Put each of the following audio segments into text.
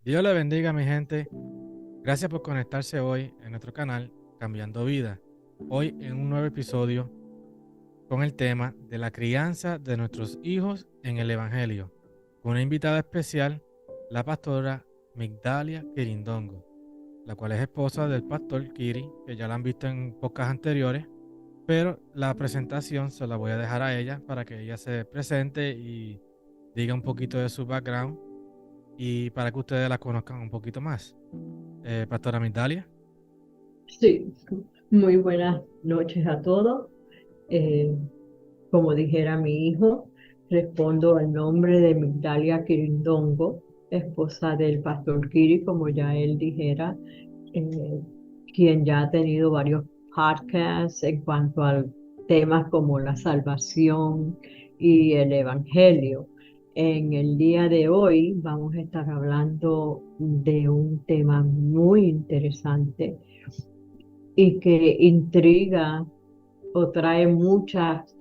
Dios le bendiga, mi gente. Gracias por conectarse hoy en nuestro canal Cambiando Vida. Hoy en un nuevo episodio con el tema de la crianza de nuestros hijos en el Evangelio, con una invitada especial, la pastora Migdalia Quirindongo, la cual es esposa del pastor Kiri, que ya la han visto en podcasts anteriores, pero la presentación se la voy a dejar a ella para que ella se presente y diga un poquito de su background y para que ustedes la conozcan un poquito más. Pastora Migdalia. Sí, muy buenas noches a todos. Eh, Como dijera mi hijo, respondo al nombre de Migdalia Quirindongo, esposa del pastor Kiri, como ya él dijera, eh, quien ya ha tenido varios podcasts en cuanto a temas como la salvación y el evangelio. En el día de hoy vamos a estar hablando de un tema muy interesante y que intriga o trae muchas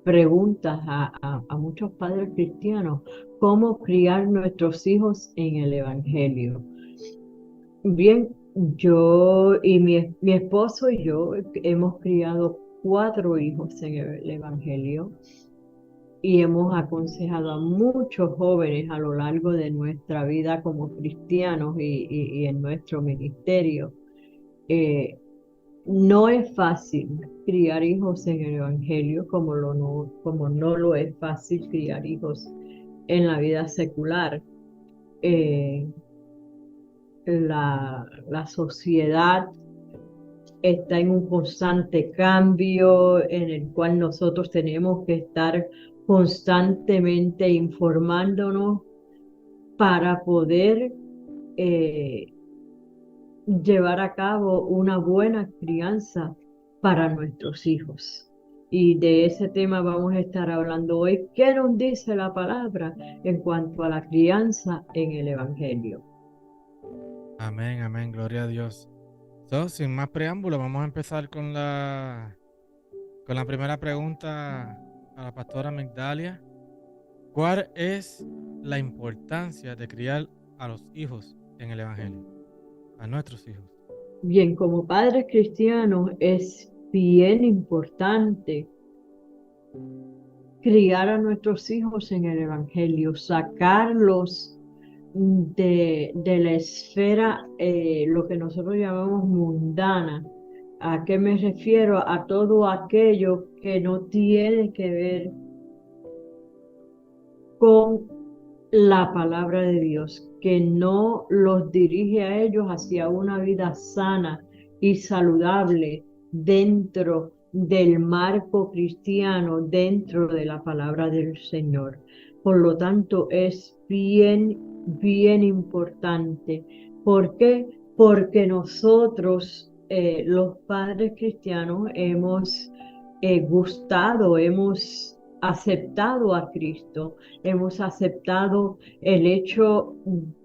preguntas a muchos padres cristianos. ¿Cómo criar nuestros hijos en el Evangelio? Bien, yo y mi esposo y yo hemos criado cuatro hijos en el Evangelio y hemos aconsejado a muchos jóvenes a lo largo de nuestra vida como cristianos y en nuestro ministerio. Eh, No es fácil criar hijos en el Evangelio como no lo es fácil criar hijos en la vida secular. Eh, la sociedad está en un constante cambio en el cual nosotros tenemos que estar constantemente informándonos para poder eh, llevar a cabo una buena crianza para nuestros hijos. Y de ese tema vamos a estar hablando hoy. ¿Qué nos dice la palabra en cuanto a la crianza en el Evangelio? Amén, amén, gloria a Dios. So, sin más preámbulo, vamos a empezar con la primera pregunta a la pastora Migdalia. ¿Cuál es la importancia de criar a los hijos en el Evangelio? A nuestros hijos. Bien, como padres cristianos es bien importante criar a nuestros hijos en el Evangelio, sacarlos de la esfera, lo que nosotros llamamos mundana. ¿A qué me refiero? A todo aquello que no tiene que ver con la palabra de Dios, que no los dirige a ellos hacia una vida sana y saludable dentro del marco cristiano, dentro de la palabra del Señor. Por lo tanto, es bien importante. ¿Por qué? Porque nosotros, los padres cristianos, hemos gustado, hemos aceptado a Cristo, hemos aceptado el hecho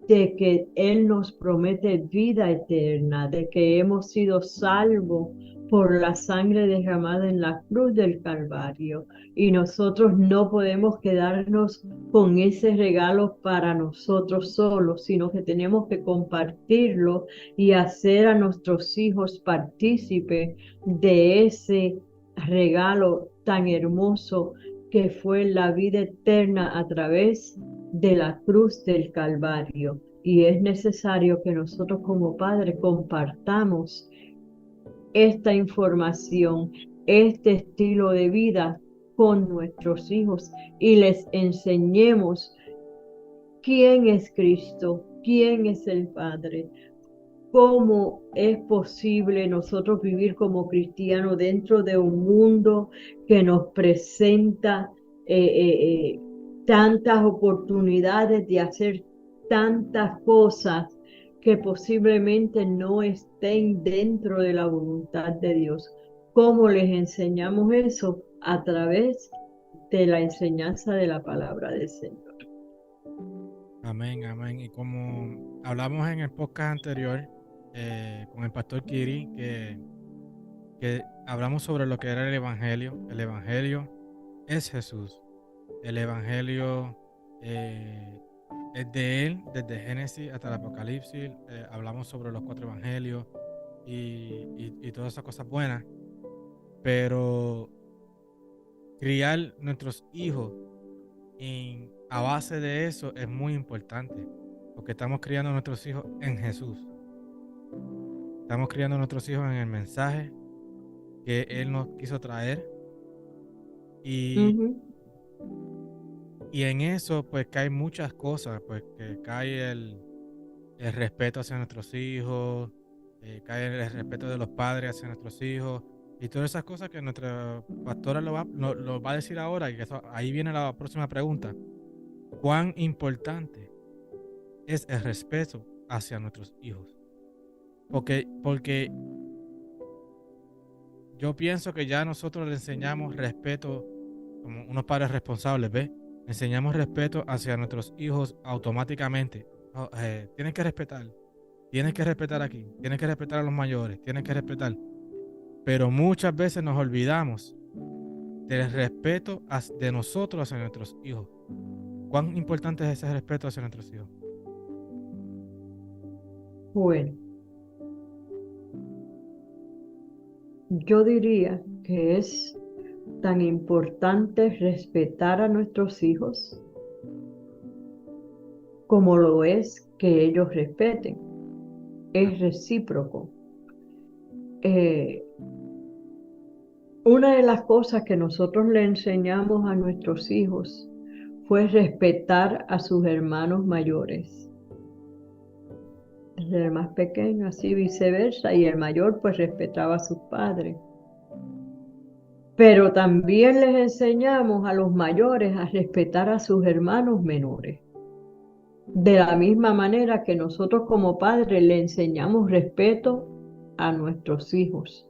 de que Él nos promete vida eterna, de que hemos sido salvos por la sangre derramada en la cruz del Calvario. Y nosotros no podemos quedarnos con ese regalo para nosotros solos, sino que tenemos que compartirlo y hacer a nuestros hijos partícipes de ese regalo tan hermoso que fue la vida eterna a través de la cruz del Calvario. Y es necesario que nosotros como padres compartamos esta información, este estilo de vida con nuestros hijos y les enseñemos quién es Cristo, quién es el Padre, cómo es posible nosotros vivir como cristianos dentro de un mundo que nos presenta tantas oportunidades de hacer tantas cosas que posiblemente no estén dentro de la voluntad de Dios. ¿Cómo les enseñamos eso? A través de la enseñanza de la palabra del Señor. Amén, amén. Y como hablamos en el podcast anterior con el pastor Kiri, que hablamos sobre lo que era el Evangelio. El Evangelio es Jesús. El Evangelio eh, es de Él, desde Génesis hasta el Apocalipsis. Hablamos sobre los 4 evangelios y todas esas cosas buenas, pero criar nuestros hijos a base de eso es muy importante, porque estamos criando a nuestros hijos en Jesús. Estamos criando a nuestros hijos en el mensaje que Él nos quiso traer, y, Ujú. y en eso pues cae muchas cosas, pues que cae el respeto hacia nuestros hijos, cae el respeto de los padres hacia nuestros hijos, y todas esas cosas que nuestra pastora lo va a decir ahora, y ahí viene la próxima pregunta. ¿Cuán importante es el respeto hacia nuestros hijos? Porque yo pienso que ya nosotros le enseñamos respeto como unos padres responsables, ¿ves? Enseñamos respeto hacia nuestros hijos automáticamente. Oh, tienes que respetar aquí, tienes que respetar a los mayores, tienes que respetar. Pero muchas veces nos olvidamos del respeto de nosotros hacia nuestros hijos. ¿Cuán importante es ese respeto hacia nuestros hijos? Bueno, yo diría que es tan importante respetar a nuestros hijos como lo es que ellos respeten. Es recíproco. Eh, una de las cosas que nosotros le enseñamos a nuestros hijos fue respetar a sus hermanos mayores. El más pequeño, así viceversa, y el mayor pues respetaba a sus padres. Pero también les enseñamos a los mayores a respetar a sus hermanos menores. De la misma manera que nosotros como padres le enseñamos respeto a nuestros hijos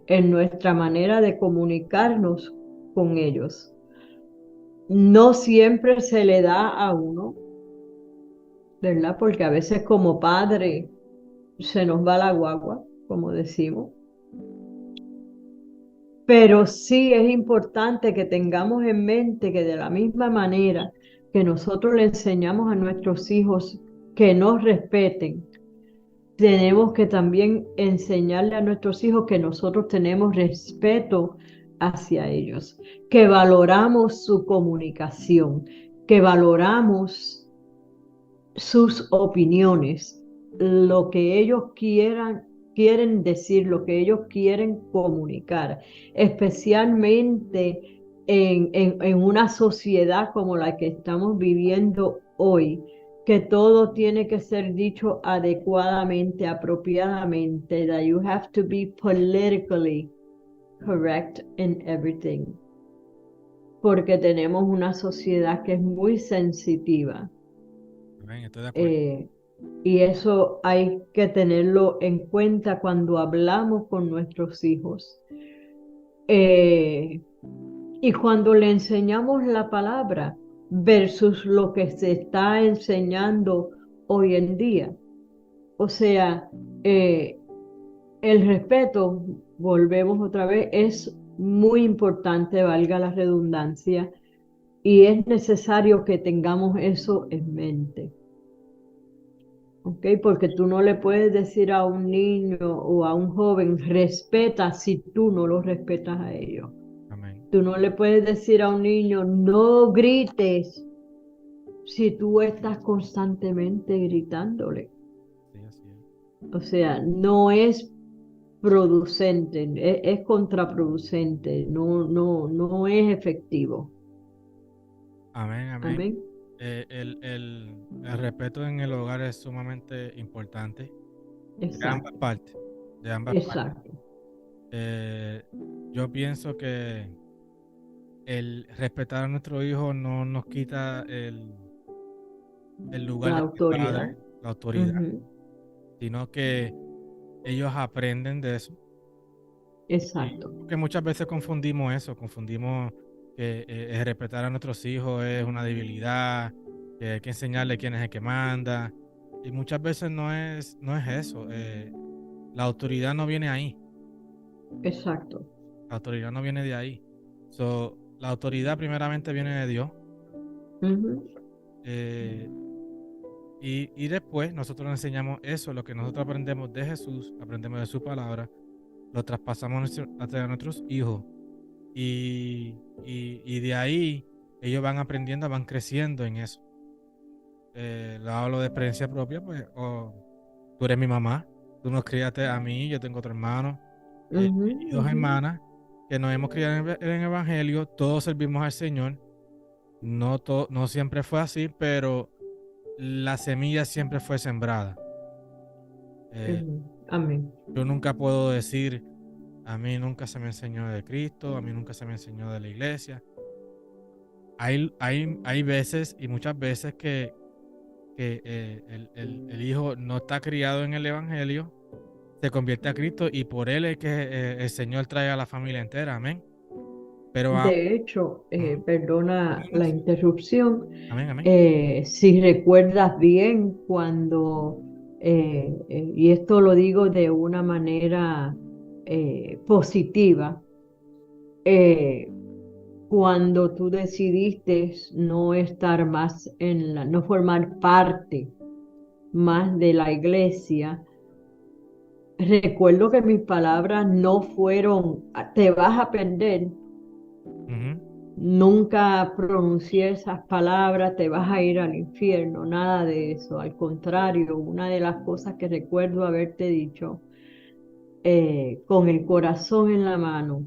en nuestra manera de comunicarnos con ellos. No siempre se le da a uno, ¿verdad? Porque a veces como padre se nos va la guagua, como decimos. Pero sí es importante que tengamos en mente que de la misma manera que nosotros le enseñamos a nuestros hijos que nos respeten, tenemos que también enseñarle a nuestros hijos que nosotros tenemos respeto hacia ellos, que valoramos su comunicación, que valoramos sus opiniones, lo que ellos quieren decir, lo que ellos quieren comunicar, especialmente en una sociedad como la que estamos viviendo hoy, que todo tiene que ser dicho adecuadamente, apropiadamente, that you have to be politically correct in everything, porque tenemos una sociedad que es muy sensitiva. Amén, estoy de acuerdo. eh, y eso hay que tenerlo en cuenta cuando hablamos con nuestros hijos. Y cuando le enseñamos la palabra versus lo que se está enseñando hoy en día. O sea, el respeto, volvemos otra vez, es muy importante, valga la redundancia, y es necesario que tengamos eso en mente. ¿Ok? Porque tú no le puedes decir a un niño o a un joven, respeta si tú no lo respetas a ellos. Amén. Tú no le puedes decir a un niño, no grites si tú estás constantemente gritándole. Sí, así es. O sea, no es producente, es contraproducente, no es efectivo. Amén, amén. Amén. El respeto en el hogar es sumamente importante de ambas Exacto, partes, de ambas partes. exacto, Eh, yo pienso que el respetar a nuestro hijo no nos quita el lugar la de ser autoridad. padre, la autoridad, Ujú. sino que ellos aprenden de eso. Exacto, Porque muchas veces confundimos que el respetar a nuestros hijos es una debilidad, que hay que enseñarle quién es el que manda, y muchas veces no es eso. La autoridad no viene ahí, exacto. la autoridad no viene de ahí. La autoridad primeramente viene de Dios. Ujú. eh, Y después nosotros le enseñamos eso, lo que nosotros aprendemos de Jesús, aprendemos de su palabra, lo traspasamos a nuestros hijos. Y de ahí ellos van aprendiendo, van creciendo en eso. Lo hablo de experiencia propia, pues tú eres mi mamá, tú nos criaste a mí, yo tengo otro hermano Ujú, y dos ujú. hermanas que nos hemos criado en el Evangelio, todos servimos al Señor. No siempre fue así, pero la semilla siempre fue sembrada. Eh, Ujú. Amén. yo nunca puedo decir, a mí nunca se me enseñó de Cristo, a mí nunca se me enseñó de la iglesia. Hay veces y muchas veces que el hijo no está criado en el Evangelio, se convierte a Cristo y por él es que el Señor trae a la familia entera. Amén. Pero, De hecho, ujú, perdona la díganos. interrupción, Amén, amén. si recuerdas bien cuando, y esto lo digo de una manera positiva, eh, cuando tú decidiste no estar más no formar parte más de la iglesia, recuerdo que mis palabras no fueron, te vas a perder. Ujú. Nunca pronuncié esas palabras, te vas a ir al infierno, nada de eso. Al contrario, una de las cosas que recuerdo haberte dicho, con el corazón en la mano,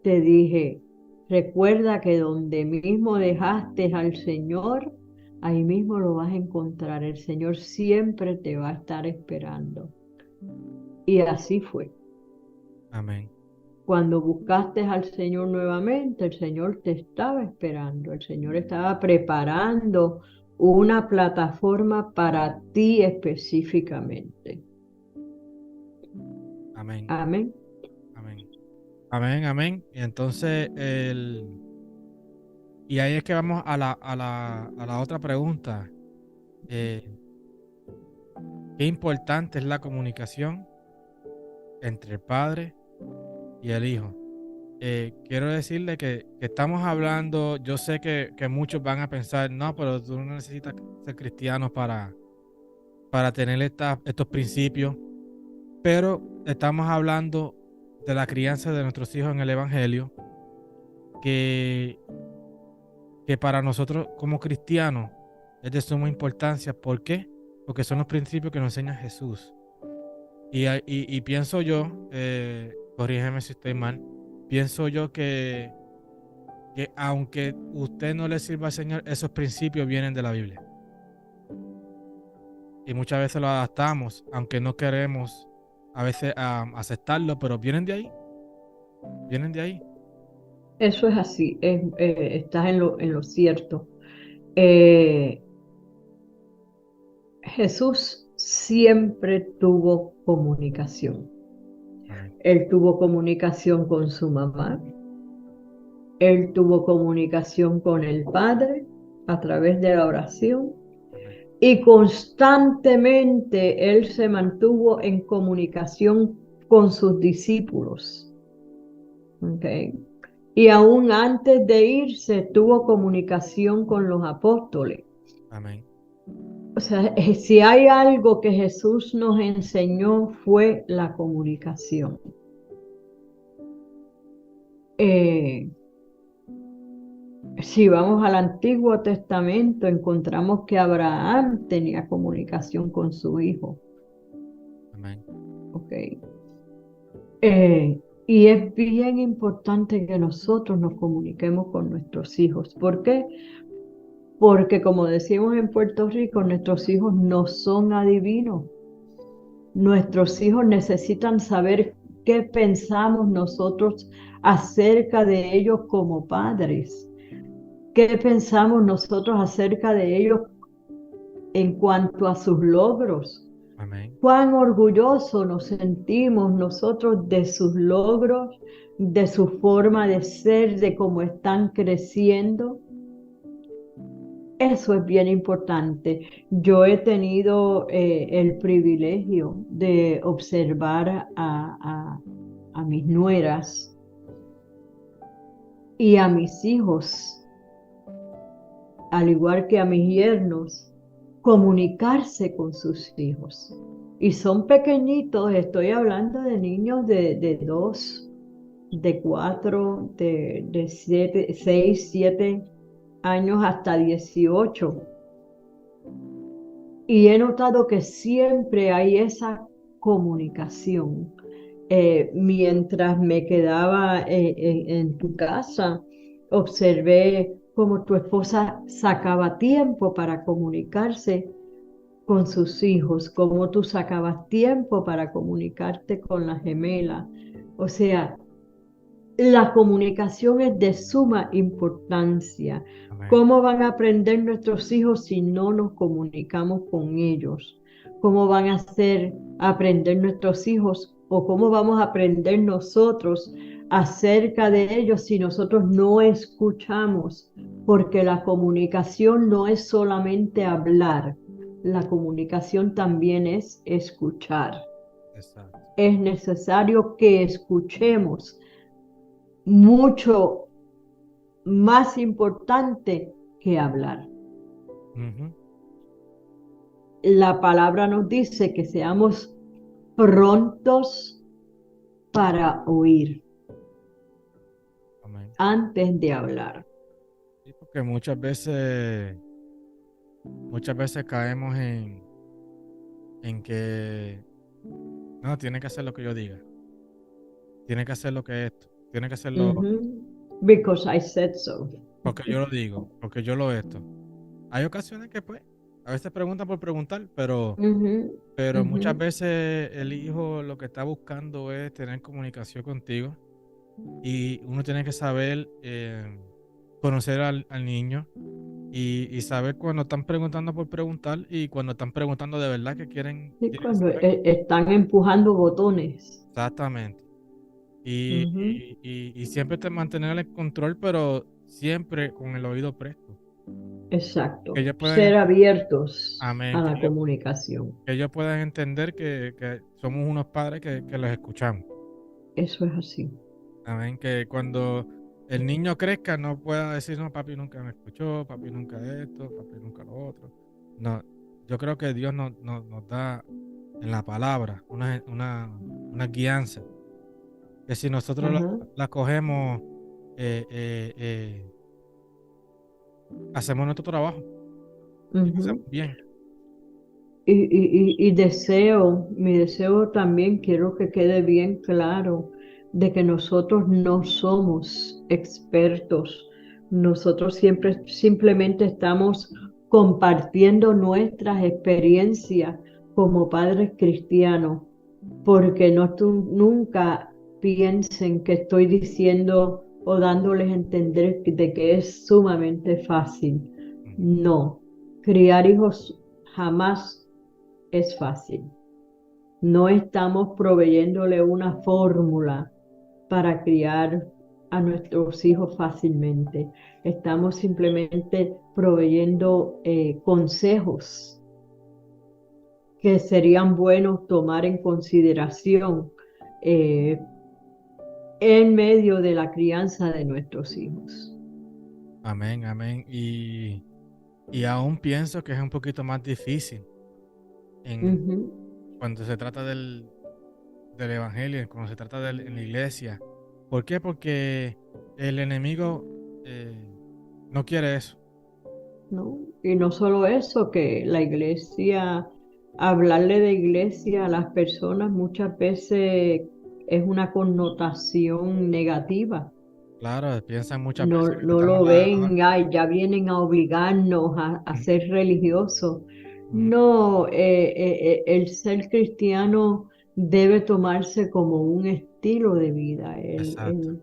te dije, recuerda que donde mismo dejaste al Señor, ahí mismo lo vas a encontrar. El Señor siempre te va a estar esperando. Y así fue. Amén. Cuando buscaste al Señor nuevamente, el Señor te estaba esperando, el Señor estaba preparando una plataforma para ti específicamente. Amén. Amén. Amén. Amén, amén. Y entonces, y ahí es que vamos a la otra pregunta. Eh, ¿Qué importante es la comunicación entre el padre y el hijo? Quiero decirle que estamos hablando, yo sé que muchos van a pensar, no, pero tú no necesitas ser cristiano para tener estos principios, pero estamos hablando de la crianza de nuestros hijos en el Evangelio, que, que para nosotros como cristianos es de suma importancia. ¿Por qué? Porque son los principios que nos enseña Jesús. Y pienso yo, corrígeme si estoy mal, pienso yo que aunque usted no le sirva al Señor, esos principios vienen de la Biblia. Y muchas veces lo adaptamos, aunque no queremos a veces aceptarlo, pero vienen de ahí, vienen de ahí. Eso es así, estás en lo cierto. Eh, Jesús siempre tuvo comunicación. Amén. Él tuvo comunicación con su mamá, él tuvo comunicación con el Padre a través de la oración. Amén. Y constantemente él se mantuvo en comunicación con sus discípulos. ¿Okay? Y aún antes de irse tuvo comunicación con los apóstoles. Amén. O sea, si hay algo que Jesús nos enseñó fue la comunicación. Eh, si vamos al Antiguo Testamento, encontramos que Abraham tenía comunicación con su hijo. Amén. ¿Okay? Y es bien importante que nosotros nos comuniquemos con nuestros hijos. ¿Por qué? Porque como decimos en Puerto Rico, nuestros hijos no son adivinos. Nuestros hijos necesitan saber qué pensamos nosotros acerca de ellos como padres. ¿Qué pensamos nosotros acerca de ellos en cuanto a sus logros? Amén. Cuán orgullosos nos sentimos nosotros de sus logros, de su forma de ser, de cómo están creciendo. Eso es bien importante. Yo he tenido el privilegio de observar a mis nueras y a mis hijos, al igual que a mis yernos, comunicarse con sus hijos. Y son pequeñitos, estoy hablando de niños de 2, de 4, de 7, 6, 7 años hasta 18. Y he notado que siempre hay esa comunicación. Mientras me quedaba en tu casa, observé cómo tu esposa sacaba tiempo para comunicarse con sus hijos, cómo tú sacabas tiempo para comunicarte con la gemela. O sea, la comunicación es de suma importancia. Amén. ¿Cómo van a aprender nuestros hijos si no nos comunicamos con ellos? ¿Cómo van a hacer aprender nuestros hijos o cómo vamos a aprender nosotros acerca de ellos si nosotros no escuchamos? Porque la comunicación no es solamente hablar, la comunicación también es escuchar. Exacto. Es necesario que escuchemos, mucho más importante que hablar. Ujú. La palabra nos dice que seamos prontos para oír Amén. antes de hablar. Sí, porque muchas veces caemos en que no, tiene que hacer lo que yo diga, tiene que hacer lo que esto, tiene que hacerlo Ujú. Because I said so. porque yo lo digo, porque yo lo esto. Hay ocasiones que pues, a veces preguntan por preguntar, Ujú, pero ujú. muchas veces el hijo lo que está buscando es tener comunicación contigo y uno tiene que saber conocer al niño y saber cuando están preguntando por preguntar y cuando están preguntando de verdad que Sí, quieren cuando saber. están empujando botones. Exactamente. Y, Ujú. y siempre te mantener el control, pero siempre con el oído presto. Que Exacto. ellos puedan, Ser abiertos a amén, la comunicación. que ellos puedan entender que somos unos padres que los escuchamos. Eso es así. Amén. Que cuando el niño crezca no pueda decir, no, papi nunca me escuchó, papi nunca esto, papi nunca lo otro. No, yo creo que Dios nos da en la palabra una guianza. Que si nosotros Ajá. la cogemos, eh, eh, eh, hacemos nuestro trabajo y lo hacemos Ujú. bien. Y deseo, mi deseo también quiero que quede bien claro de que nosotros no somos expertos. Nosotros siempre simplemente estamos compartiendo nuestras experiencias como padres cristianos, porque no nunca piensen que estoy diciendo o dándoles a entender de que es sumamente fácil. Ujú. No, criar hijos jamás es fácil. No estamos proveyéndole una fórmula para criar a nuestros hijos fácilmente. Estamos simplemente proveyendo consejos que serían buenos tomar en consideración eh, en medio de la crianza de nuestros hijos. Amén, amén. Y aún pienso que es un poquito más difícil en Ujú, cuando se trata del evangelio, cuando se trata en la iglesia. ¿Por qué? Porque el enemigo no quiere eso. ¿no? Y no solo eso, que la iglesia, hablarle de iglesia a las personas muchas veces es una connotación negativa. Claro, piensan muchas No, veces que no estamos lo ven, ay, ya vienen a obligarnos a Ujú, ser religiosos. ujú. No, el ser cristiano debe tomarse como un estilo de vida. Exacto.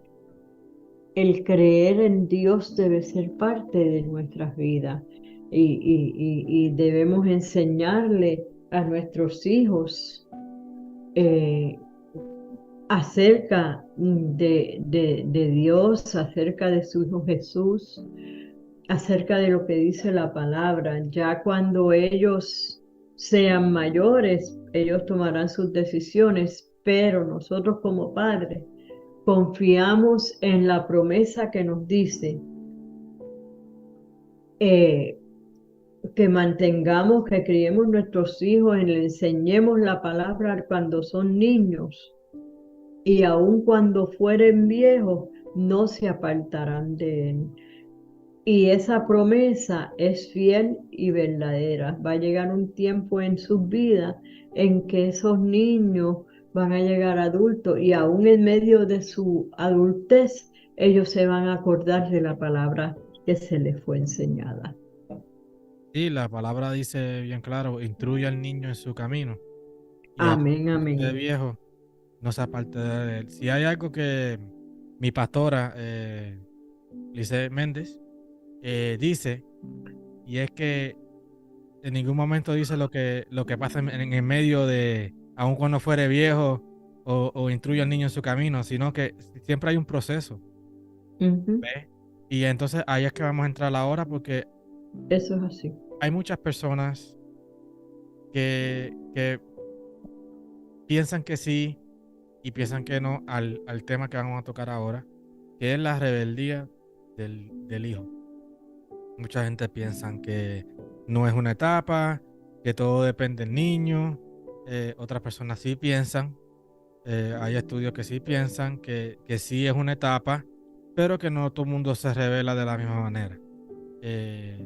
El creer en Dios debe ser parte de nuestras vidas y debemos enseñarle a nuestros hijos eh, acerca de Dios, acerca de su Hijo Jesús, acerca de lo que dice la palabra. Ya cuando ellos sean mayores, ellos tomarán sus decisiones, pero nosotros como padres confiamos en la promesa que nos dice, eh, que mantengamos, que criemos nuestros hijos y les enseñemos la palabra cuando son niños, y aun cuando fueren viejos, no se apartarán de él. Y esa promesa es fiel y verdadera. Va a llegar un tiempo en sus vidas en que esos niños van a llegar adultos, y aún en medio de su adultez, ellos se van a acordar de la palabra que se les fue enseñada. Sí, la palabra dice bien claro, instruye al niño en su camino y aun Amén, cuando esté amén. viejo, no se aparte de él. Si hay algo que mi pastora, Lice Méndez, dice, y es que en ningún momento dice lo que pasa en el medio de, aun cuando fuere viejo o instruye al niño en su camino, sino que siempre hay un proceso, Ujú. ¿ves? Y entonces ahí es que vamos a entrar ahora porque Eso es así. hay muchas personas que piensan que sí y piensan que no al tema que vamos a tocar ahora, que es la rebeldía del hijo. Mucha gente piensa que no es una etapa, que todo depende del niño. Otras personas sí piensan, hay estudios que sí piensan que sí es una etapa, pero que no todo el mundo se revela de la misma manera. Eh,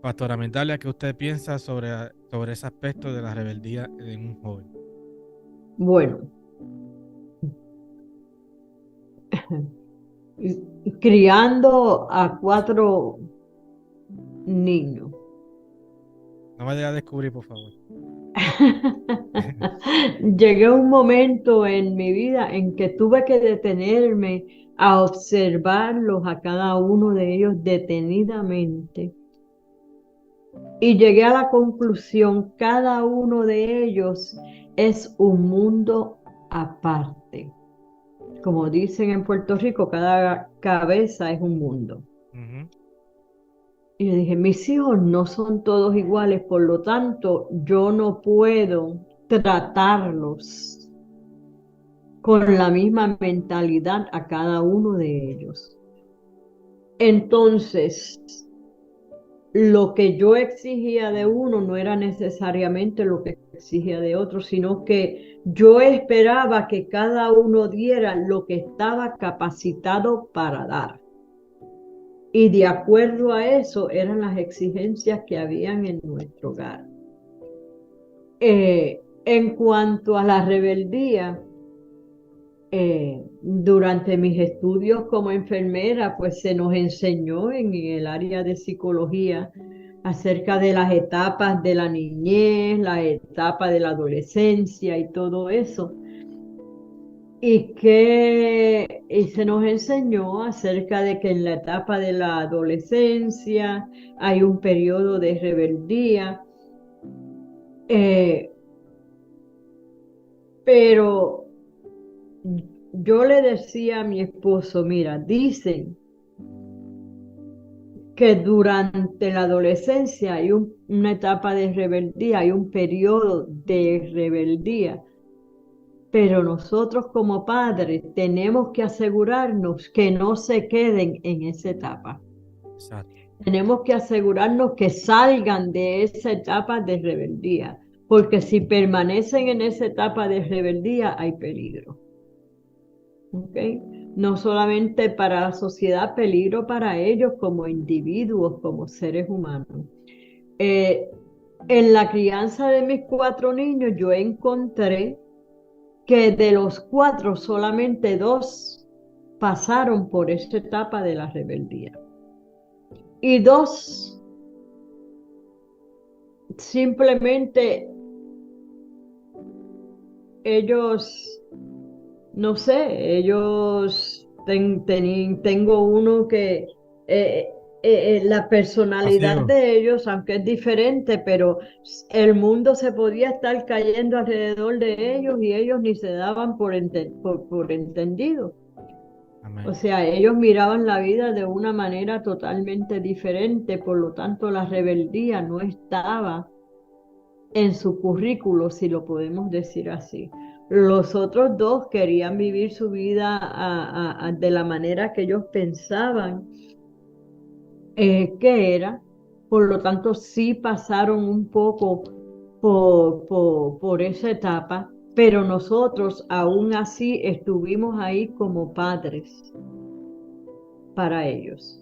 Pastora Mindalia, ¿qué usted piensa sobre ese aspecto de la rebeldía en un joven? Bueno, criando a 4 niños. No me deje a descubrir, por favor. Llegué a un momento en mi vida en que tuve que detenerme a observarlos a cada uno de ellos detenidamente. Y llegué a la conclusión, cada uno de ellos es un mundo aparte. Como dicen en Puerto Rico, cada cabeza es un mundo. Ujú. Y yo dije, mis hijos no son todos iguales, por lo tanto, yo no puedo tratarlos con la misma mentalidad a cada uno de ellos. Entonces, lo que yo exigía de uno no era necesariamente lo que exigía de otro, sino que yo esperaba que cada uno diera lo que estaba capacitado para dar. Y de acuerdo a eso eran las exigencias que habían en nuestro hogar. En cuanto a la rebeldía, durante mis estudios como enfermera, pues se nos enseñó en el área de psicología acerca de las etapas de la niñez, la etapa de la adolescencia y todo eso. Y se nos enseñó acerca de que en la etapa de la adolescencia hay un periodo de rebeldía, eh, pero yo le decía a mi esposo, mira, dicen que durante la adolescencia hay una etapa de rebeldía, hay un periodo de rebeldía, pero nosotros como padres tenemos que asegurarnos que no se queden en esa etapa. Exacto. Tenemos que asegurarnos que salgan de esa etapa de rebeldía, porque si permanecen en esa etapa de rebeldía hay peligro. ¿Ok? No solamente para la sociedad, peligro para ellos como individuos, como seres humanos. Eh, en la crianza de mis 4 niños, yo encontré que de los 4, solamente 2 pasaron por esta etapa de la rebeldía. Y 2 simplemente ellos, no sé, tengo uno que la personalidad Pasivo. de ellos, aunque es diferente, pero el mundo se podía estar cayendo alrededor de ellos y ellos ni se daban por entendido. O Amén. sea, ellos miraban la vida de una manera totalmente diferente, por lo tanto la rebeldía no estaba en su currículo, si lo podemos decir así. Los otros 2 querían vivir su vida de la manera que ellos pensaban que era, Por lo tanto, sí pasaron un poco por esa etapa, pero nosotros aún así estuvimos ahí como padres para ellos.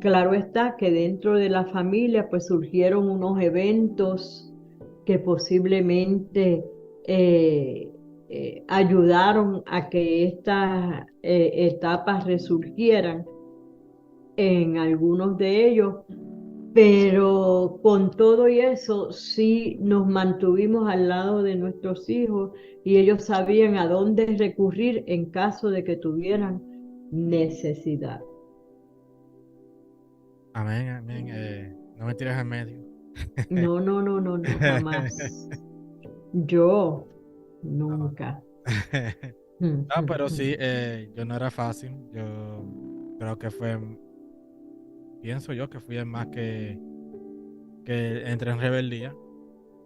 Claro está que dentro de la familia pues surgieron unos eventos que posiblemente eh, ayudaron a que estas etapas resurgieran en algunos de ellos, pero con todo y eso sí nos mantuvimos al lado de nuestros hijos y ellos sabían a dónde recurrir en caso de que tuvieran necesidad. Amén, amén. No me tires al medio. No, no, no, no, no, jamás. Yo No. nunca. No, pero sí, yo no era fácil. Yo creo que pienso yo que fui el más que entré en rebeldía.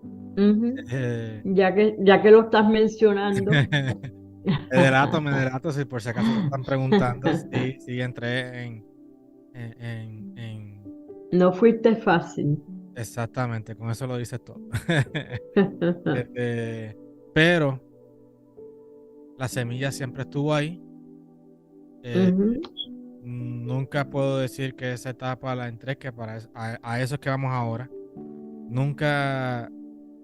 Ujú. Eh, Ya que lo estás mencionando. me delato, si por si acaso te están preguntando, sí, sí, entré en. No fuiste fácil. Exactamente, con eso lo dices todo. Eh, pero la semilla siempre estuvo ahí. Eh, Ujú. Nunca puedo decir que esa etapa la entré, que a eso es que vamos ahora. Nunca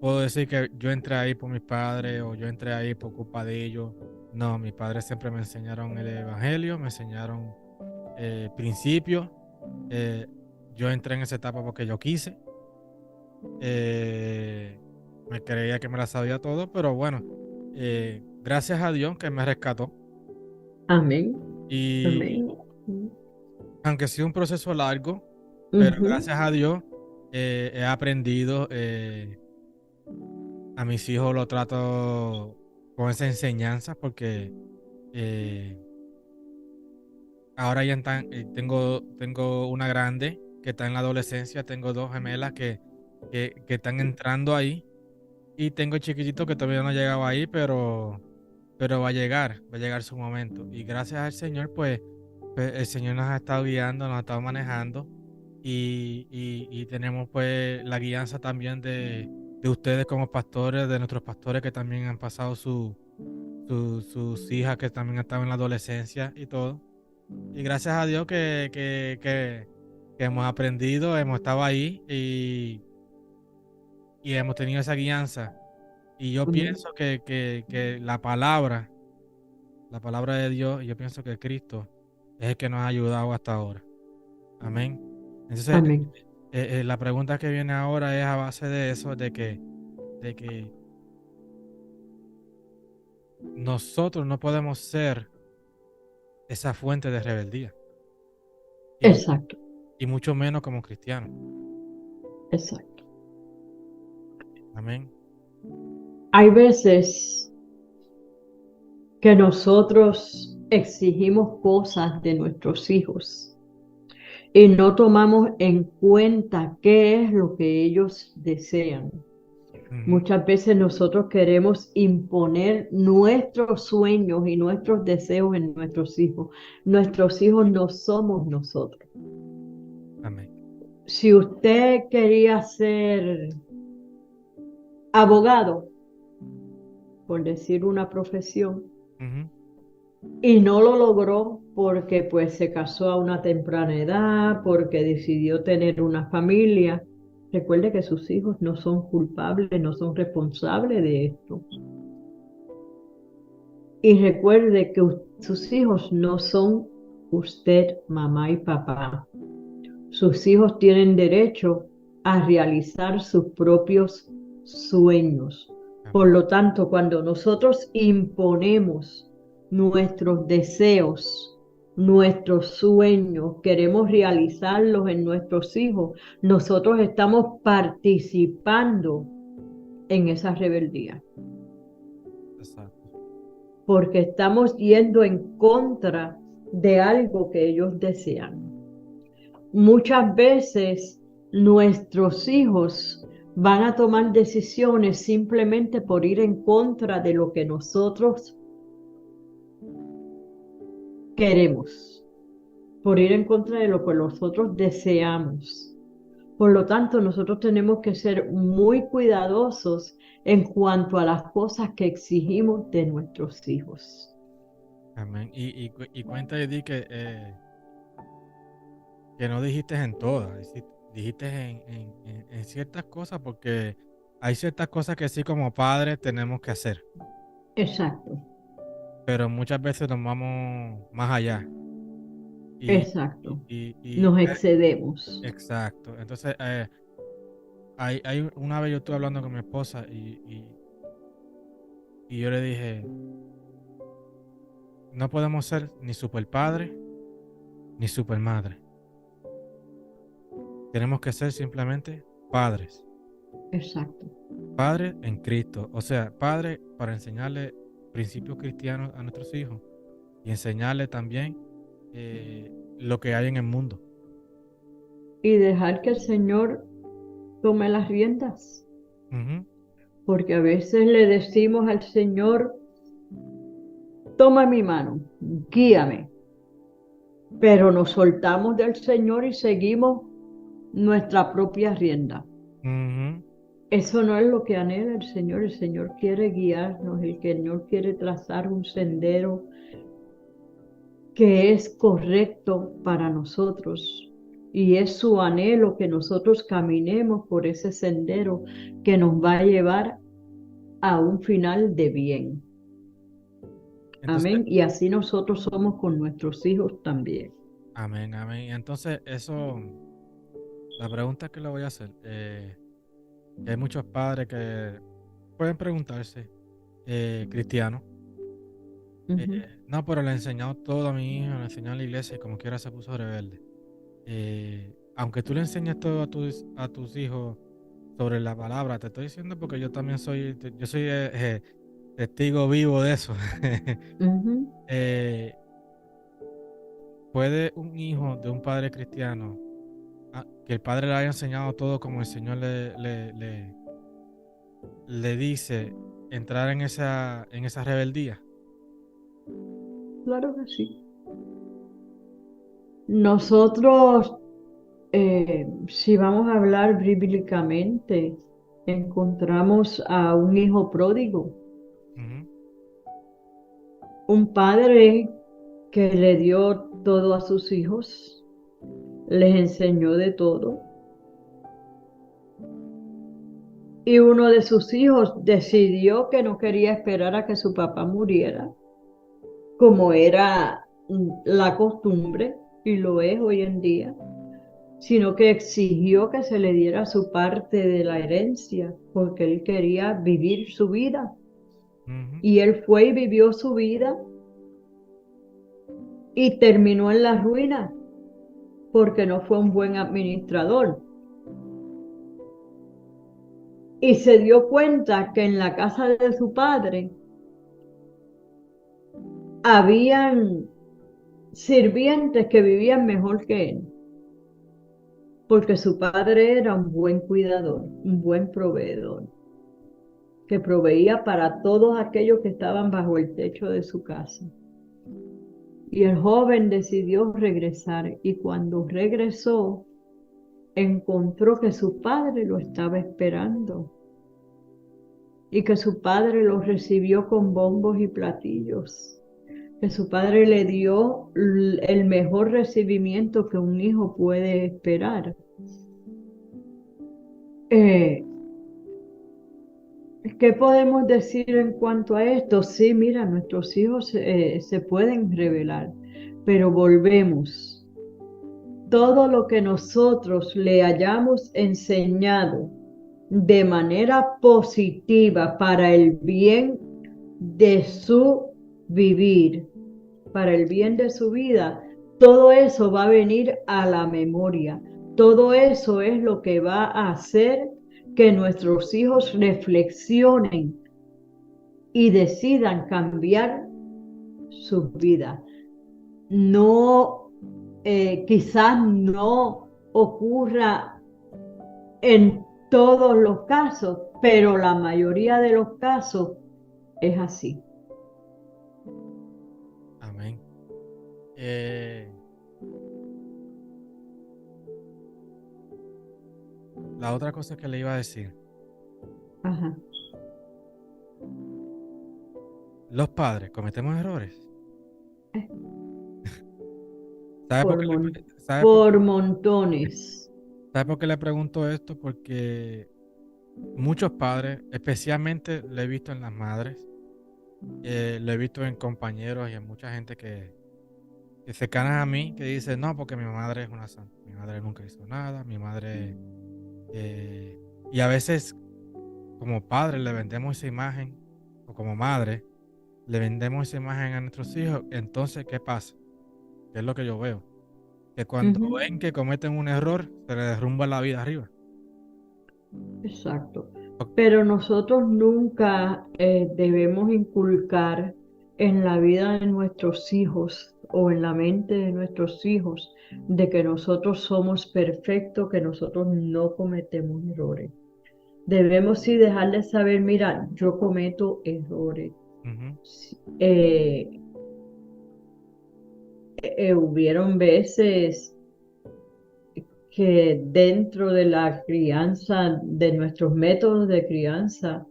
puedo decir que yo entré ahí por mis padres o yo entré ahí por culpa de ellos. No, mis padres siempre me enseñaron el evangelio, me enseñaron principios. Eh, yo entré en esa etapa porque yo quise. Eh, Me creía que me la sabía todo, pero bueno, gracias a Dios que me rescató. Amén. Y Amén. aunque ha sido un proceso largo, pero Ujú. gracias a Dios he aprendido. A mis hijos lo trato con esa enseñanza porque eh, ahora ya tengo una grande que está en la adolescencia, tengo dos gemelas que están entrando ahí y tengo chiquitito que todavía no ha llegado ahí, pero va a llegar su momento. Y gracias al Señor, pues, el Señor nos ha estado guiando, nos ha estado manejando y tenemos pues la guianza también de ustedes como pastores, de nuestros pastores que también han pasado sus hijas que también estaban en la adolescencia y todo. Y gracias a Dios que hemos aprendido, hemos estado ahí y hemos tenido esa guianza. Y yo Amén. pienso que la palabra de Dios, y yo pienso que Cristo es el que nos ha ayudado hasta ahora. Amén. Entonces, Amén. la pregunta que viene ahora es a base de eso, de que nosotros no podemos ser esa fuente de rebeldía, y, Exacto, y mucho menos como cristianos. exacto. Amén. Hay veces que nosotros exigimos cosas de nuestros hijos y no tomamos en cuenta qué es lo que ellos desean. Ujú. Muchas veces nosotros queremos imponer nuestros sueños y nuestros deseos en nuestros hijos. Nuestros hijos no somos nosotros. Amén. Si usted quería ser abogado, por decir una profesión, Ujú. y no lo logró porque pues se casó a una temprana edad, porque decidió tener una familia, recuerde que sus hijos no son culpables, no son responsables de esto. Y recuerde que sus hijos no son usted, mamá y papá. Sus hijos tienen derecho a realizar sus propios sueños. Por Amén. lo tanto, cuando nosotros imponemos nuestros deseos, nuestros sueños, queremos realizarlos en nuestros hijos, nosotros estamos participando en esa rebeldía, Exacto. porque estamos yendo en contra de algo que ellos desean. Muchas veces nuestros hijos van a tomar decisiones simplemente por ir en contra de lo que nosotros queremos, por ir en contra de lo que nosotros deseamos. Por lo tanto, nosotros tenemos que ser muy cuidadosos en cuanto a las cosas que exigimos de nuestros hijos. Amén. Y cuenta y di que no dijiste en todas, dijiste en ciertas cosas, porque hay ciertas cosas que sí como padres tenemos que hacer, Exacto, pero muchas veces nos vamos más allá. Y, exacto. y, y- y- Nos excedemos. exacto. Entonces, una vez yo estuve hablando con mi esposa y yo le dije, no podemos ser ni super padre ni super madre. Tenemos que ser simplemente padres. Exacto. Padres en Cristo. O sea, padres para enseñarle principios cristianos a nuestros hijos y enseñarle también lo que hay en el mundo. Y dejar que el Señor tome las riendas. Ujú, Porque a veces le decimos al Señor, toma mi mano, guíame. Pero nos soltamos del Señor y seguimos nuestra propia rienda. ujú. Eso no es lo que anhela el Señor. El Señor quiere guiarnos, el Señor quiere trazar un sendero que es correcto para nosotros. Y es su anhelo que nosotros caminemos por ese sendero que nos va a llevar a un final de bien. Entonces, Amén. Y así nosotros somos con nuestros hijos también. amén, amén. Y entonces, eso, la pregunta que le voy a hacer, que hay muchos padres que pueden preguntarse, cristianos, Ujú. no, pero le he enseñado todo a mi hijo, le he enseñado a la iglesia y como quiera se puso rebelde. Aunque tú le enseñes todo a tus hijos sobre la palabra, te estoy diciendo porque yo también soy testigo vivo de eso. Ujú. Eh, ¿Puede un hijo de un padre cristiano, que el padre le haya enseñado todo como el Señor le dice, entrar en esa rebeldía? Claro que sí. Nosotros, si vamos a hablar bíblicamente, encontramos a un hijo pródigo, Ujú, un padre que le dio todo a sus hijos, les enseñó de todo, y uno de sus hijos decidió que no quería esperar a que su papá muriera, como era la costumbre, y lo es hoy en día, sino que exigió que se le diera su parte de la herencia, porque él quería vivir su vida. ujú. Y él fue y vivió su vida y terminó en la ruina, porque no fue un buen administrador. Y se dio cuenta que en la casa de su padre habían sirvientes que vivían mejor que él, porque su padre era un buen cuidador, un buen proveedor, que proveía para todos aquellos que estaban bajo el techo de su casa. Y el joven decidió regresar, y cuando regresó, encontró que su padre lo estaba esperando y que su padre lo recibió con bombos y platillos, que su padre le dio el mejor recibimiento que un hijo puede esperar. Eh, ¿Qué podemos decir en cuanto a esto? Sí, mira, nuestros hijos se pueden rebelar, pero volvemos. Todo lo que nosotros le hayamos enseñado de manera positiva para el bien de su vivir, para el bien de su vida, todo eso va a venir a la memoria. Todo eso es lo que va a hacer que nuestros hijos reflexionen y decidan cambiar sus vidas. No, quizás no ocurra en todos los casos, pero la mayoría de los casos es así. Amén. Eh, la otra cosa que le iba a decir, Ajá. los padres cometemos errores. Eh, ¿Sabe por Por, qué mon- sabe por montones. sabe por qué le pregunto esto? Porque muchos padres, especialmente lo he visto en las madres, lo he visto en compañeros y en mucha gente que cercanas a mí, que dice, no, porque mi madre es una santa, mi madre nunca hizo nada, mi madre... eh", y a veces como padres le vendemos esa imagen, o como madre, le vendemos esa imagen a nuestros hijos. Entonces, ¿qué pasa? ¿Qué es lo que yo veo? Que cuando Ujú. ven que cometen un error, se les derrumba la vida arriba. Exacto. O- Pero nosotros nunca debemos inculcar en la vida de nuestros hijos o en la mente de nuestros hijos de que nosotros somos perfectos, que nosotros no cometemos errores. Debemos sí dejarles saber, mira, yo cometo errores. Ujú, Sí, hubieron veces que dentro de la crianza, de nuestros métodos de crianza,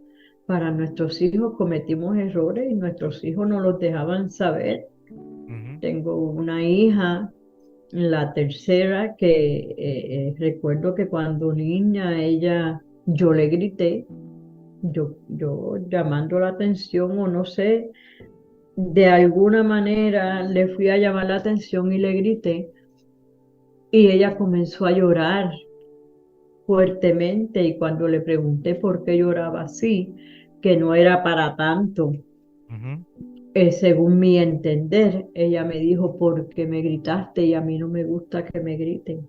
para nuestros hijos cometimos errores y nuestros hijos no los dejaban saber. ujú, Tengo una hija, la tercera, que recuerdo que cuando niña yo le grité, yo llamando la atención o no sé, de alguna manera le fui a llamar la atención y le grité y ella comenzó a llorar fuertemente y cuando le pregunté por qué lloraba así, que no era para tanto, ujú. según mi entender, ella me dijo, porque me gritaste y a mí no me gusta que me griten.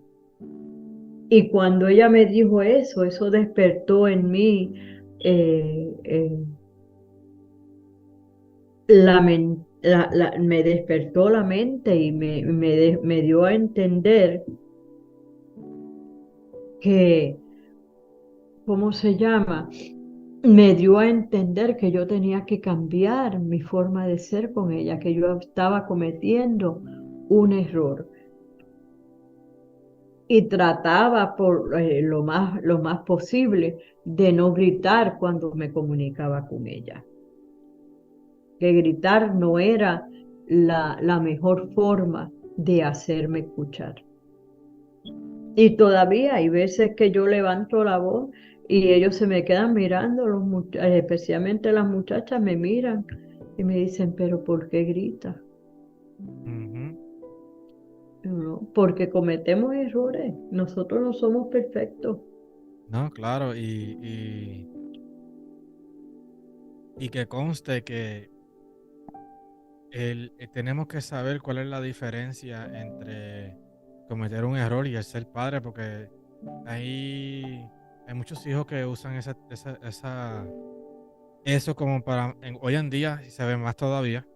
Y cuando ella me dijo eso despertó en mí eh, me despertó la mente y me dio a entender que, ¿cómo se llama? Me dio a entender que yo tenía que cambiar mi forma de ser con ella, que yo estaba cometiendo un error y trataba por lo más posible de no gritar cuando me comunicaba con ella, que gritar no era la mejor forma de hacerme escuchar. Y todavía hay veces que yo levanto la voz y ellos se me quedan mirando, especialmente las muchachas me miran y me dicen, pero ¿por qué grita? Ujú. ¿No? Porque cometemos errores, nosotros no somos perfectos. No, claro, y que conste que tenemos que saber cuál es la diferencia entre cometer un error y el ser padre, porque hay muchos hijos que usan eso como hoy en día, y se ve más todavía,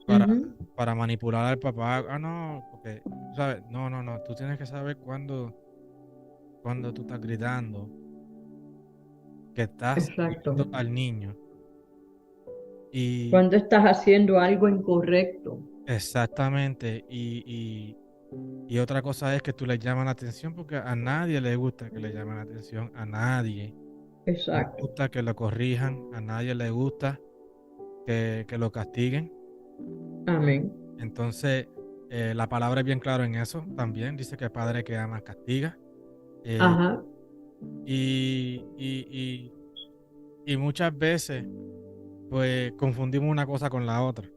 para, Ujú. para manipular al papá. Ah, no, porque, ¿sabes? No, no, no, tú tienes que saber cuando tú estás gritando, que estás Exacto. hiriendo al niño. Y Cuando estás haciendo algo incorrecto. exactamente, y otra cosa es que tú le llamas la atención porque a nadie le gusta que le llamen la atención, a nadie le Exacto. gusta que lo corrijan, a nadie le gusta que lo castiguen. Amén. Entonces, la palabra es bien claro en eso también, dice que padre que ama castiga. eh, Ajá. y, y, y muchas veces, pues confundimos una cosa con la otra.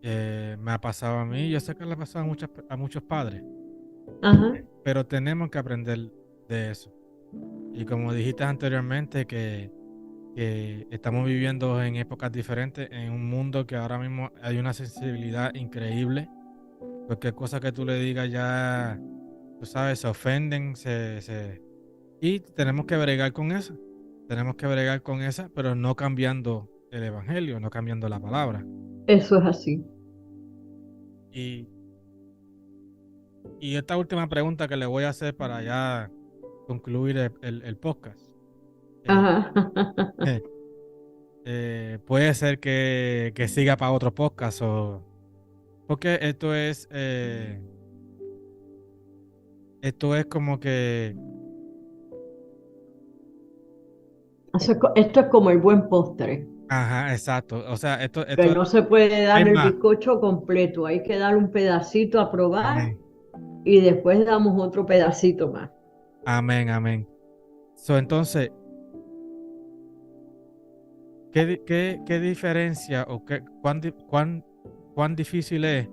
Me ha pasado a mí, yo sé que le ha pasado a muchos padres, Ajá. pero tenemos que aprender de eso. Y como dijiste anteriormente, que estamos viviendo en épocas diferentes, en un mundo que ahora mismo hay una sensibilidad increíble. Cualquier cosa que tú le digas ya, tú sabes, se ofenden, y tenemos que bregar con eso. Tenemos que bregar con esa, pero no cambiando el evangelio, no cambiando la palabra. Eso es así. Y, y esta última pregunta que le voy a hacer para ya concluir el podcast. eh, Ajá. Puede ser que siga para otro podcast porque esto es como que Esto es como el buen postre, Ajá, exacto. O sea, que esto no se puede hay dar el más. bizcocho completo, hay que dar un pedacito a probar Amén. y después damos otro pedacito más. Amén, amén. So, entonces, ¿qué diferencia o cuán difícil es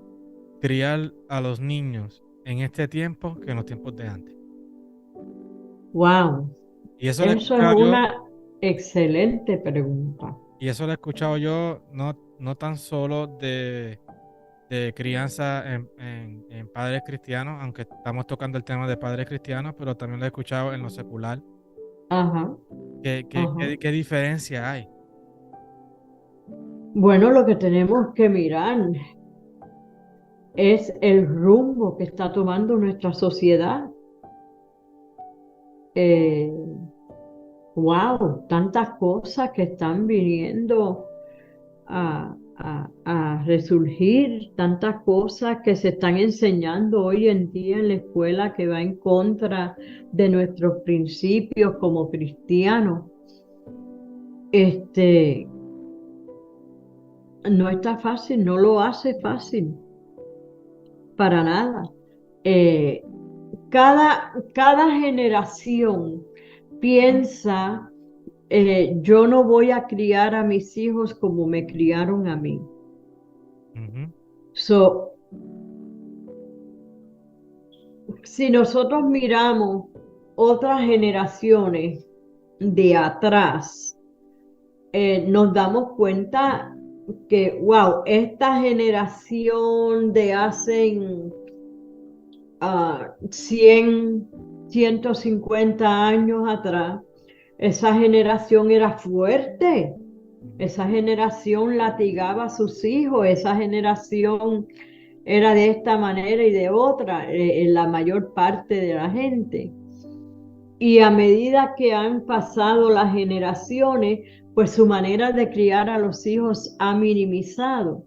criar a los niños en este tiempo que en los tiempos de antes? Wow, Y eso lo he eso es escuchado yo, una excelente pregunta. y eso lo he escuchado yo no tan solo de crianza en padres cristianos, aunque estamos tocando el tema de padres cristianos, pero también lo he escuchado en lo secular. Ajá, ajá. ¿Qué diferencia hay? Bueno, lo que tenemos que mirar es el rumbo que está tomando nuestra sociedad. Eh, wow, tantas cosas que están viniendo a resurgir, tantas cosas que se están enseñando hoy en día en la escuela que va en contra de nuestros principios como cristianos. Este, no está fácil, no lo hace fácil, para nada. Eh, cada generación piensa, yo no voy a criar a mis hijos como me criaron a mí. Ujú, So, si nosotros miramos otras generaciones de atrás, nos damos cuenta que, wow, esta generación de hace 100, 150 años atrás, esa generación era fuerte, ujú, esa generación latigaba a sus hijos, esa generación era de esta manera y de otra, en la mayor parte de la gente. Y a medida que han pasado las generaciones, pues su manera de criar a los hijos ha minimizado.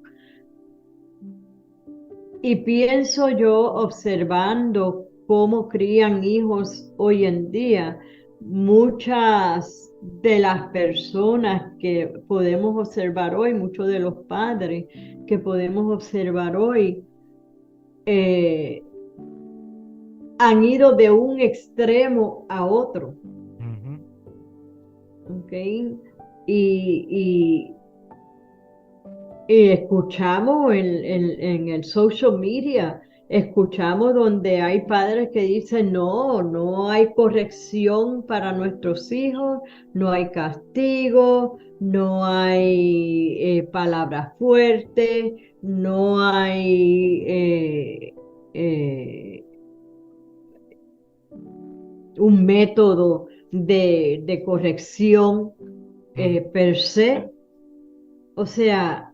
Y pienso yo, observando cómo crían hijos hoy en día, muchas de las personas que podemos observar hoy, muchos de los padres que podemos observar hoy, eh, han ido de un extremo a otro, ujú, ¿ok? Y, y escuchamos en el social media, escuchamos donde hay padres que dicen, no, no hay corrección para nuestros hijos, no hay castigo, no hay palabras fuertes, no hay un método de corrección ujú, per se. O sea,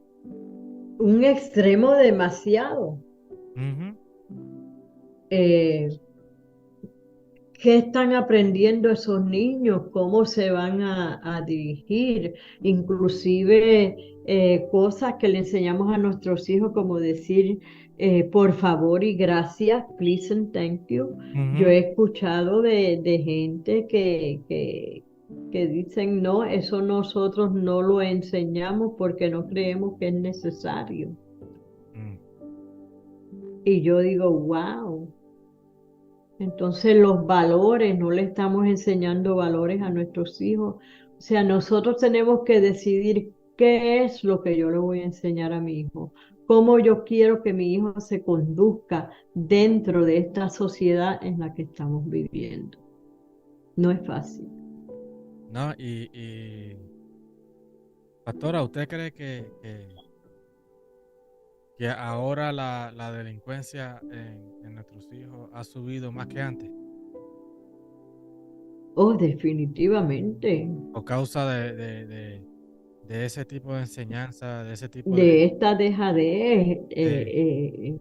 un extremo demasiado. ujú. Eh, ¿Qué están aprendiendo esos niños? ¿Cómo se van a dirigir? Inclusive cosas que le enseñamos a nuestros hijos, como decir por favor y gracias, please and thank you. Yo Ujú, he escuchado de gente que dicen, no, eso nosotros no lo enseñamos porque no creemos que es necesario. mm. Y yo digo, wow. Entonces los valores, no le estamos enseñando valores a nuestros hijos. O sea, nosotros tenemos que decidir qué es lo que yo le voy a enseñar a mi hijo, cómo yo quiero que mi hijo se conduzca dentro de esta sociedad en la que estamos viviendo. No es fácil. ¿No? Pastora, ¿usted cree que ahora la delincuencia en nuestros hijos ha subido más que antes? Oh, definitivamente. ¿Por causa de ese tipo de enseñanza, de ese tipo De esta dejadez, de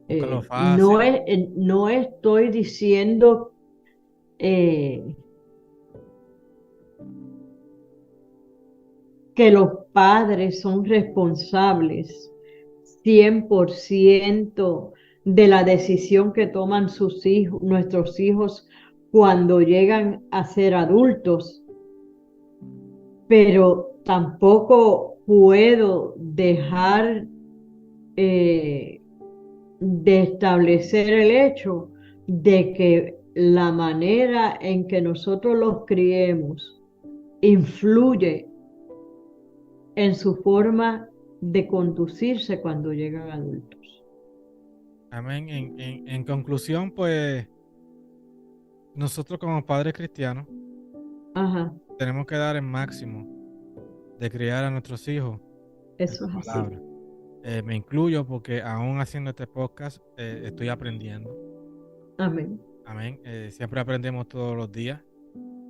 buscarlo no, fácil? no estoy diciendo eh, que los padres son responsables 100% de la decisión que toman sus hijos, nuestros hijos cuando llegan a ser adultos. pero tampoco puedo dejar de establecer el hecho de que la manera en que nosotros los criemos influye en su forma de conducirse cuando llegan adultos. Amén. En conclusión, pues nosotros como padres cristianos Ajá, tenemos que dar el máximo de criar a nuestros hijos en eso la es así. palabra. Me incluyo porque aún haciendo este podcast estoy aprendiendo. Amén. Amén. Siempre aprendemos todos los días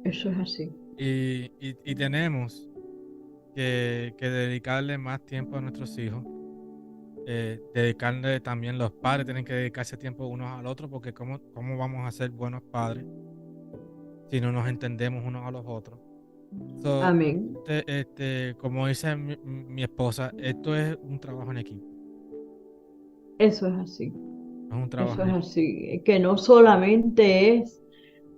Eso es así. y tenemos que dedicarle más tiempo a nuestros hijos. Dedicarle también los padres, tienen que dedicarse tiempo unos al otro porque ¿cómo vamos a ser buenos padres si no nos entendemos unos a los otros? So, Amén. como dice mi esposa, esto es un trabajo en equipo. Eso es así. Es un trabajo Eso en es equipo. así. Que no solamente es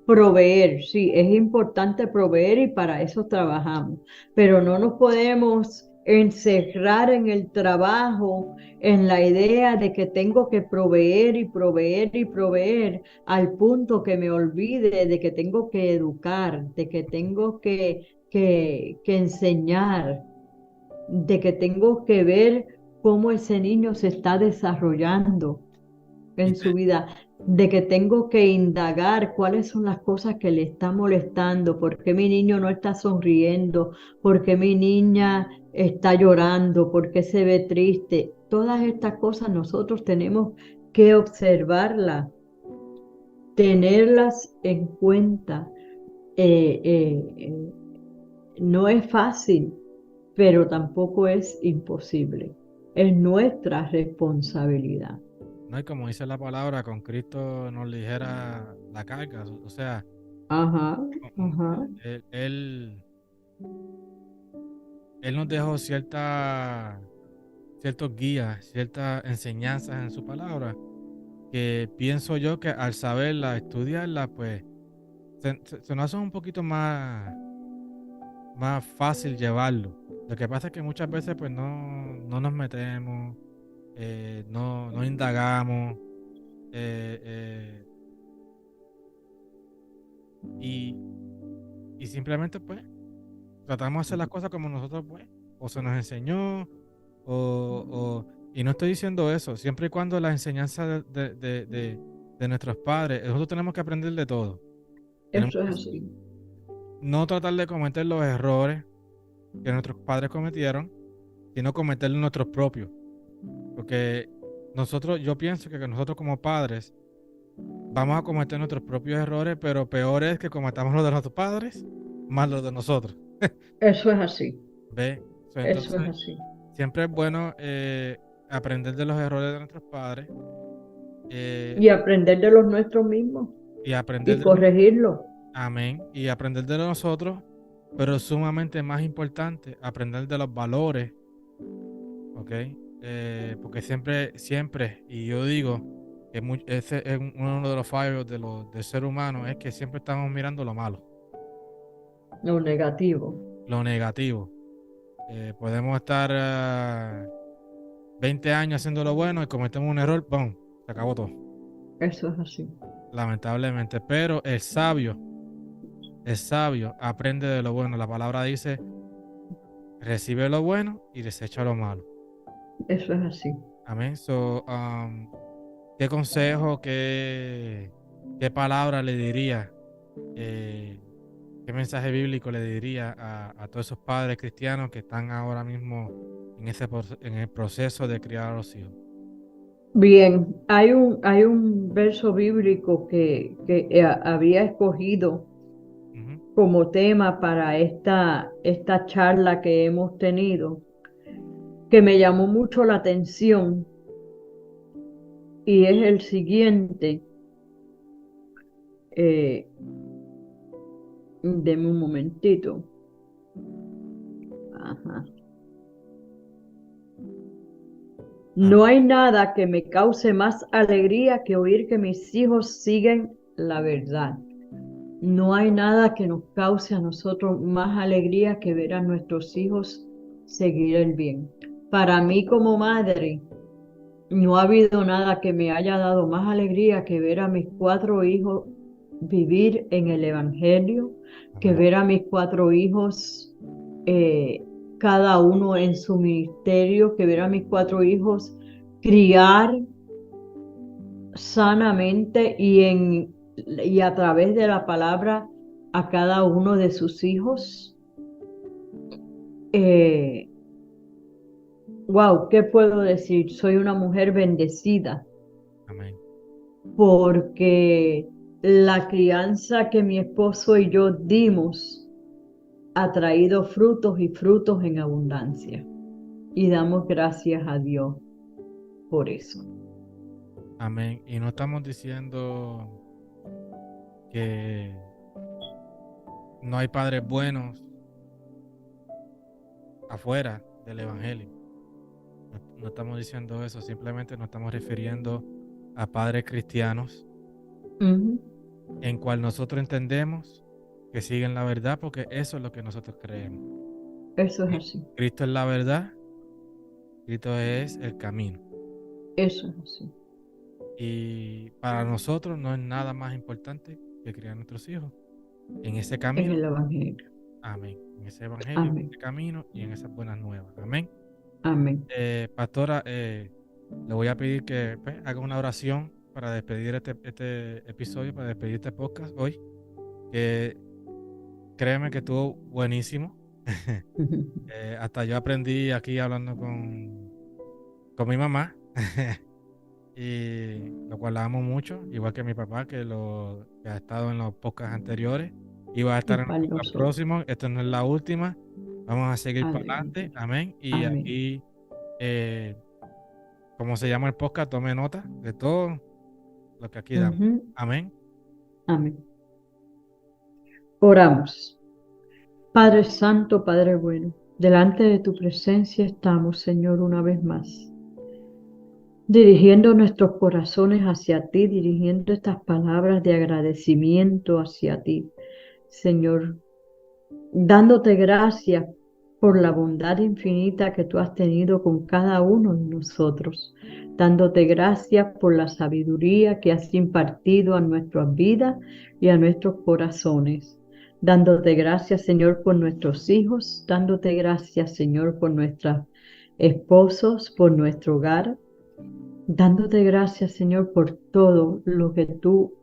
proveer, sí, es importante proveer y para eso trabajamos, pero no nos podemos encerrar en el trabajo, en la idea de que tengo que proveer y proveer y proveer al punto que me olvide de que tengo que educar, de que tengo que enseñar, de que tengo que ver cómo ese niño se está desarrollando Y en su vida, de que tengo que indagar cuáles son las cosas que le están molestando, por qué mi niño no está sonriendo, por qué mi niña está llorando, por qué se ve triste. Todas estas cosas nosotros tenemos que observarlas, tenerlas en cuenta. Eh, eh, eh, no es fácil, pero tampoco es imposible. Es nuestra responsabilidad. no hay como dice la palabra, con Cristo nos ligera la carga. O sea, Ajá, mm, mm, ajá. él, él, él nos dejó ciertos guías, ciertas enseñanzas en su palabra, que pienso yo que al saberla, estudiarla, pues se nos hace un poquito más fácil llevarlo. Lo que pasa es que muchas veces pues no nos metemos, no indagamos eh, eh, y, y simplemente pues tratamos de hacer las cosas como nosotros pues, o se nos enseñó, y no estoy diciendo eso, siempre y cuando la enseñanza de nuestros padres, nosotros tenemos que aprender de todo. Tenemos Eso es que así. no tratar de cometer los errores que nuestros padres cometieron, sino cometer nuestros propios. Porque yo pienso que nosotros como padres vamos a cometer nuestros propios errores, pero peor es que cometamos los de nuestros padres más los de nosotros. Eso es así. ¿Ve? So, Eso es entonces, así. siempre es bueno aprender de los errores de nuestros padres eh, Y aprender de los nuestros mismos y aprender y de los, corregirlo. amén, y aprender de nosotros, pero sumamente más importante, aprender de los valores, ¿ok? Porque siempre, y yo digo que ese es uno de los fallos del ser humano, es que siempre estamos mirando lo malo, Lo negativo. lo negativo. Podemos estar 20 años haciendo lo bueno y cometemos un error, ¡pum! Se acabó todo, Eso es así. lamentablemente. Pero el sabio aprende de lo bueno. La palabra dice, recibe lo bueno y desecha lo malo. Eso es así. Amén. ¿Qué consejo, qué palabra le diría, eh, qué mensaje bíblico le diría a todos esos padres cristianos que están ahora mismo en el proceso de criar a los hijos? Bien, hay un verso bíblico que había escogido Ujú. como tema para esta charla que hemos tenido, que me llamó mucho la atención y es el siguiente. Eh, Deme un momentito. Ajá. Ah, No hay nada que me cause más alegría que oír que mis hijos siguen la verdad. No hay nada que nos cause a nosotros más alegría que ver a nuestros hijos seguir el bien. Para mí como madre, no ha habido nada que me haya dado más alegría que ver a mis 4 hijos vivir en el Evangelio, que Amén. ver a mis 4 hijos, eh, cada uno en su ministerio, que ver a mis 4 hijos criar sanamente y a través de la palabra a cada uno de sus hijos. Wow, ¿qué puedo decir? Soy una mujer bendecida Amén. porque la crianza que mi esposo y yo dimos ha traído frutos y frutos en abundancia. Y damos gracias a Dios por eso. Amén. Y no estamos diciendo que no hay padres buenos afuera del Evangelio. No estamos diciendo eso, simplemente nos estamos refiriendo a padres cristianos Ujú. en cual nosotros entendemos que siguen la verdad porque eso es lo que nosotros creemos. Eso es así. Cristo es la verdad, Cristo es el camino. Eso es así. Y para nosotros no es nada más importante que criar a nuestros hijos en ese En camino. el Evangelio. Amén. En ese evangelio, en Amén. ese camino y en esas buenas nuevas. Amén. Amén. Pastora, le voy a pedir que pues, haga una oración para despedir este episodio, para despedir este podcast hoy. Que créeme que estuvo buenísimo. Hasta yo aprendí aquí hablando con mi mamá. Y lo cual la amo mucho, igual que mi papá, que ha estado en los podcasts anteriores y va a Y estar en los para podcasts nosotros. próximos. Esto no es la última. Vamos a seguir para Aleluya. adelante. Amén. Y Amén. aquí, eh, como se llama el podcast, tome nota de todo lo que aquí damos. Ujú. Amén. Amén. Oramos. Padre Santo, Padre bueno, delante de tu presencia estamos, Señor, una vez más, dirigiendo nuestros corazones hacia ti, dirigiendo estas palabras de agradecimiento hacia ti, Señor, dándote gracias por la bondad infinita que tú has tenido con cada uno de nosotros, dándote gracias por la sabiduría que has impartido a nuestras vidas y a nuestros corazones, dándote gracias, Señor, por nuestros hijos, dándote gracias, Señor, por nuestros esposos, por nuestro hogar, dándote gracias, Señor, por todo lo que tú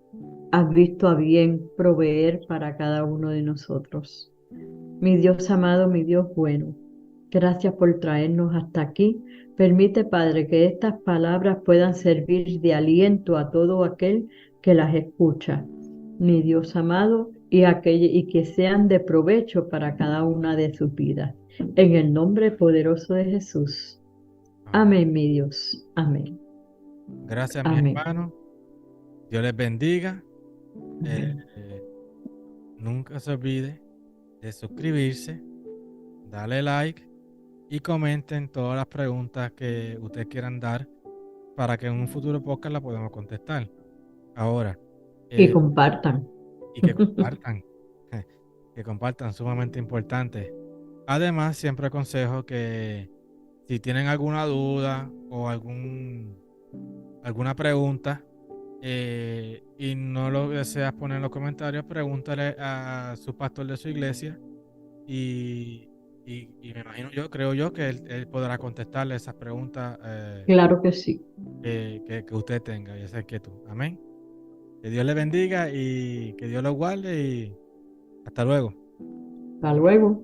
has visto a bien proveer para cada uno de nosotros. Mi Dios amado, mi Dios bueno, gracias por traernos hasta aquí. Permite, Padre, que estas palabras puedan servir de aliento a todo aquel que las escucha, mi Dios amado, y que sean de provecho para cada una de sus vidas. En el nombre poderoso de Jesús. Amén. Amén, mi Dios. Amén. Gracias, mis Amén. hermanos. Dios les bendiga. Amén. Nunca se olvide de suscribirse, darle like y comenten todas las preguntas que ustedes quieran dar para que en un futuro podcast la podamos contestar. Ahora, Y eh, compartan. y que compartan, que compartan, sumamente importante. Además, siempre aconsejo que si tienen alguna duda o alguna pregunta y no lo deseas poner en los comentarios, pregúntale a su pastor de su iglesia y, y me imagino yo, creo yo, que él podrá contestarle esas preguntas Claro que sí. que usted tenga y esa inquietud. Amén. Que Dios le bendiga y que Dios lo guarde y hasta luego. Hasta luego.